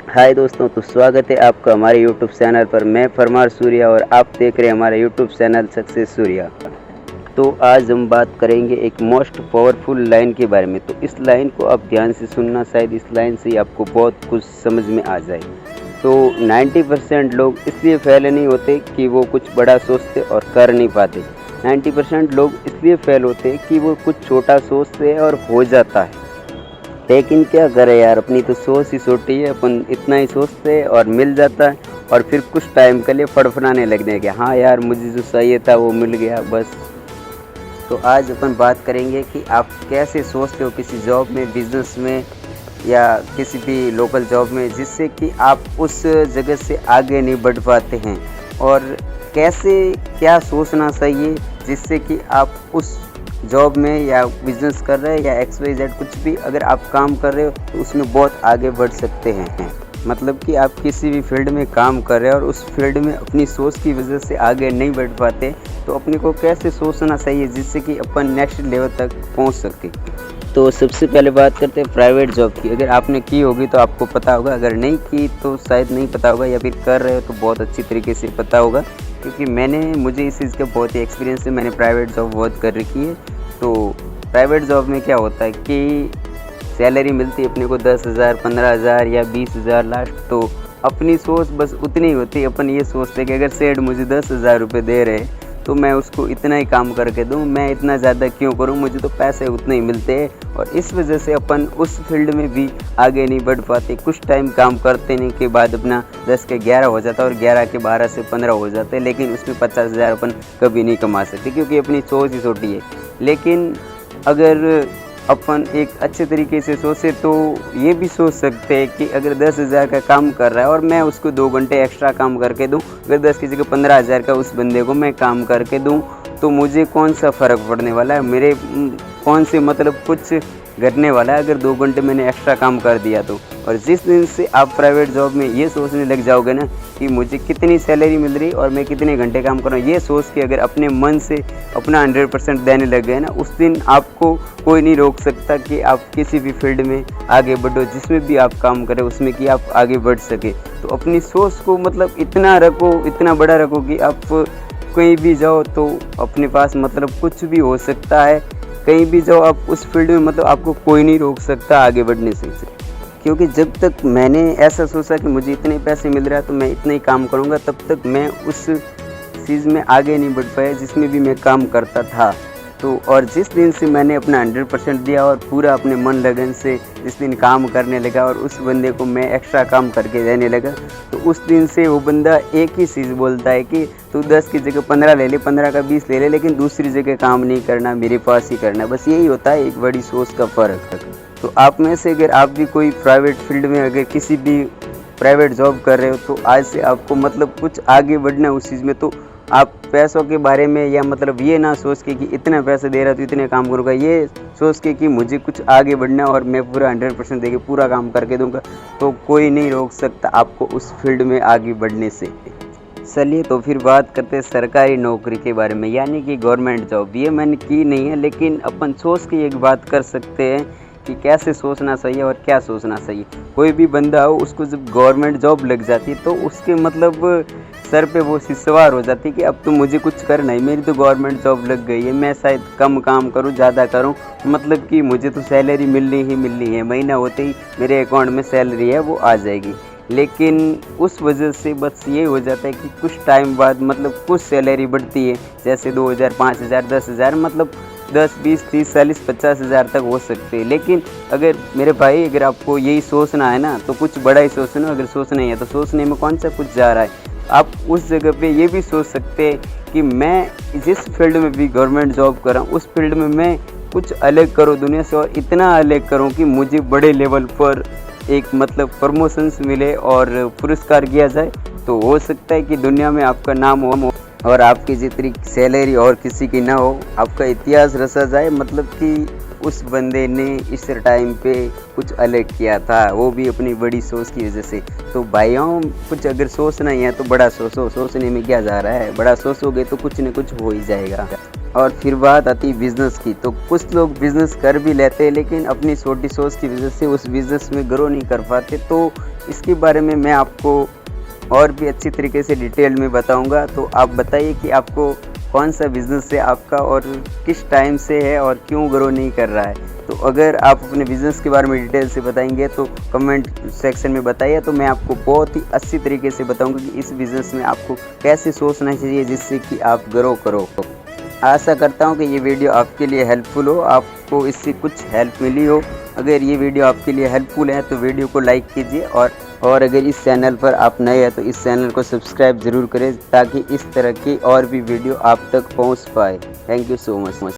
हाय दोस्तों, तो स्वागत है आपका हमारे यूट्यूब चैनल पर। मैं फरमार सूर्या और आप देख रहे हैं हमारा यूट्यूब चैनल सक्सेस सूर्या। तो आज हम बात करेंगे एक मोस्ट पावरफुल लाइन के बारे में। तो इस लाइन को आप ध्यान से सुनना, शायद इस लाइन से ही आपको बहुत कुछ समझ में आ जाए। तो 90% लोग इसलिए फेल नहीं होते कि वो कुछ बड़ा सोचते और कर नहीं पाते। 90% लोग इसलिए फेल होते कि वो कुछ छोटा सोचते और हो जाता है। लेकिन क्या करें यार, अपनी तो सोच ही छोटी है। अपन इतना ही सोचते हैं और मिल जाता है, और फिर कुछ टाइम के लिए फड़फड़ाने लगने के, हाँ यार मुझे जो चाहिए था वो मिल गया बस। तो आज अपन बात करेंगे कि आप कैसे सोचते हो किसी जॉब में, बिजनेस में या किसी भी लोकल जॉब में, जिससे कि आप उस जगह से आगे नहीं बढ़ पाते हैं। और कैसे क्या सोचना चाहिए जिससे कि आप उस जॉब में या बिजनेस कर रहे हैं या XYZ कुछ भी अगर आप काम कर रहे हो तो उसमें बहुत आगे बढ़ सकते हैं। मतलब कि आप किसी भी फील्ड में काम कर रहे हैं और उस फील्ड में अपनी सोच की वजह से आगे नहीं बढ़ पाते, तो अपने को कैसे सोचना चाहिए जिससे कि अपन नेक्स्ट लेवल तक पहुंच सके। तो सबसे पहले बात करते हैं प्राइवेट जॉब की। अगर आपने की होगी तो आपको पता होगा, अगर नहीं की तो शायद नहीं पता होगा, या फिर कर रहे हो तो बहुत अच्छी तरीके से पता होगा, क्योंकि मुझे इस चीज़ का बहुत ही एक्सपीरियंस है। मैंने प्राइवेट जॉब बहुत कर रखी है। तो प्राइवेट जॉब में क्या होता है कि सैलरी मिलती है अपने को 10,000, 15,000 या 20,000 लास्ट। तो अपनी सोच बस उतनी ही होती है। अपन ये सोचते हैं कि अगर सेठ मुझे 10,000 रुपये दे रहे हैं तो मैं उसको इतना ही काम करके दूँ, मैं इतना ज़्यादा क्यों करूँ, मुझे तो पैसे उतने ही मिलते हैं। और इस वजह से अपन उस फील्ड में भी आगे नहीं बढ़ पाते। कुछ टाइम काम करते नहीं के बाद अपना 10 के 11 हो जाता है और 11 के 12 से 15 हो जाते हैं, लेकिन उसमें 50,000 अपन कभी नहीं कमा सकते क्योंकि अपनी सोच ही छोटी है। लेकिन अगर अपन एक अच्छे तरीके से सोचे तो ये भी सोच सकते हैं कि अगर 10,000 का काम कर रहा है और मैं उसको 2 घंटे एक्स्ट्रा काम करके दूं, अगर 10 की जगह 15,000 का उस बंदे को मैं काम करके दूं, तो मुझे कौन सा फ़र्क पड़ने वाला है, मेरे कौन से मतलब कुछ घटने वाला है अगर 2 घंटे मैंने एक्स्ट्रा काम कर दिया तो। और जिस दिन से आप प्राइवेट जॉब में ये सोचने लग जाओगे ना कि मुझे कितनी सैलरी मिल रही और मैं कितने घंटे काम कर रहा हूँ, ये सोच के अगर अपने मन से अपना 100% देने लग गए ना, उस दिन आपको कोई नहीं रोक सकता कि आप किसी भी फील्ड में आगे बढ़ो, जिसमें भी आप काम करें उसमें कि आप आगे बढ़ सके। तो अपनी सोच को मतलब इतना रखो, इतना बड़ा रखो कि आप कहीं भी जाओ तो अपने पास मतलब कुछ भी हो सकता है। कहीं भी जाओ आप उस फील्ड में, मतलब आपको कोई नहीं रोक सकता आगे बढ़ने से। क्योंकि जब तक मैंने ऐसा सोचा कि मुझे इतने पैसे मिल रहा है तो मैं इतना ही काम करूँगा, तब तक मैं उस चीज़ में आगे नहीं बढ़ पाया जिसमें भी मैं काम करता था। तो और जिस दिन से मैंने अपना 100% दिया और पूरा अपने मन लगन से जिस दिन काम करने लगा और उस बंदे को मैं एक्स्ट्रा काम करके देने लगा, तो उस दिन से वो बंदा एक ही चीज़ बोलता है कि तू 10 की जगह 15 ले ले, 15 का 20 ले ले, लेकिन दूसरी जगह काम नहीं करना, मेरे पास ही करना। बस यही होता है एक बड़ी सोच का फ़र्क। तो आप में से अगर आप भी कोई प्राइवेट फील्ड में अगर किसी भी प्राइवेट जॉब कर रहे हो तो आज से आपको मतलब कुछ आगे बढ़ना है उस चीज़ में। तो आप पैसों के बारे में या मतलब ये ना सोच के कि इतना पैसे दे रहा तो इतने काम करूँगा, ये सोच के कि मुझे कुछ आगे बढ़ना है और मैं पूरा 100% देके पूरा काम करके दूंगा, तो कोई नहीं रोक सकता आपको उस फील्ड में आगे बढ़ने से। चलिए तो फिर बात करते हैं सरकारी नौकरी के बारे में, यानी कि गवर्नमेंट जॉब। ये मैंने की नहीं है, लेकिन अपन सोच के एक बात कर सकते हैं कि कैसे सोचना चाहिए और क्या सोचना चाहिए। कोई भी बंदा हो, उसको जब गवर्नमेंट जॉब लग जाती है तो उसके मतलब सर पे वो सी सवार हो जाती है कि अब तो मुझे कुछ करना है, मेरी तो गवर्नमेंट जॉब लग गई है, मैं शायद कम काम करूं ज़्यादा करूं, मतलब कि मुझे तो सैलरी मिलनी ही मिलनी है, महीना होते ही मेरे अकाउंट में सैलरी है वो आ जाएगी। लेकिन उस वजह से बस ये हो जाता है कि कुछ टाइम बाद मतलब कुछ सैलरी बढ़ती है, जैसे 2,000, 5,000, 10,000, मतलब 10, 20, 30, 40, 50,000 तक हो सकते हैं। लेकिन अगर मेरे भाई अगर आपको यही सोचना है ना तो कुछ बड़ा ही सोचना। अगर सोचना ही है तो सोचने में कौन सा कुछ जा रहा है। आप उस जगह पे ये भी सोच सकते हैं कि मैं जिस फील्ड में भी गवर्नमेंट जॉब कर रहा हूँ उस फील्ड में मैं कुछ अलग करूँ दुनिया से, और इतना अलग करूँ कि मुझे बड़े लेवल पर एक मतलब प्रमोशंस मिले और पुरस्कार किया जाए। तो हो सकता है कि दुनिया में आपका नाम हो और आपकी जितनी सैलरी और किसी की ना हो, आपका इतिहास रचा जाए, मतलब कि उस बंदे ने इस टाइम पे कुछ अलग किया था, वो भी अपनी बड़ी सोच की वजह से। तो भाइयों, कुछ अगर सोचना ही है तो बड़ा सोचो, सोचने में क्या जा रहा है, बड़ा सोचोगे तो कुछ न कुछ हो ही जाएगा। और फिर बात आती है बिज़नेस की। तो कुछ लोग बिज़नेस कर भी लेते हैं लेकिन अपनी छोटी सोच की वजह से उस बिज़नेस में ग्रो नहीं कर पाते। तो इसके बारे में मैं आपको और भी अच्छी तरीके से डिटेल में बताऊंगा। तो आप बताइए कि आपको कौन सा बिज़नेस है आपका और किस टाइम से है और क्यों ग्रो नहीं कर रहा है। तो अगर आप अपने बिज़नेस के बारे में डिटेल से बताएंगे तो कमेंट सेक्शन में बताइए, तो मैं आपको बहुत ही अच्छी तरीके से बताऊंगा कि इस बिज़नेस में आपको कैसे सोचना चाहिए जिससे कि आप ग्रो करो। आशा करता हूं कि ये वीडियो आपके लिए हेल्पफुल हो, आपको इससे कुछ हेल्प मिली हो। अगर ये वीडियो आपके लिए हेल्पफुल है तो वीडियो को लाइक कीजिए और अगर इस चैनल पर आप नए हैं तो इस चैनल को सब्सक्राइब ज़रूर करें ताकि इस तरह की और भी वीडियो आप तक पहुंच पाए। Thank you so much.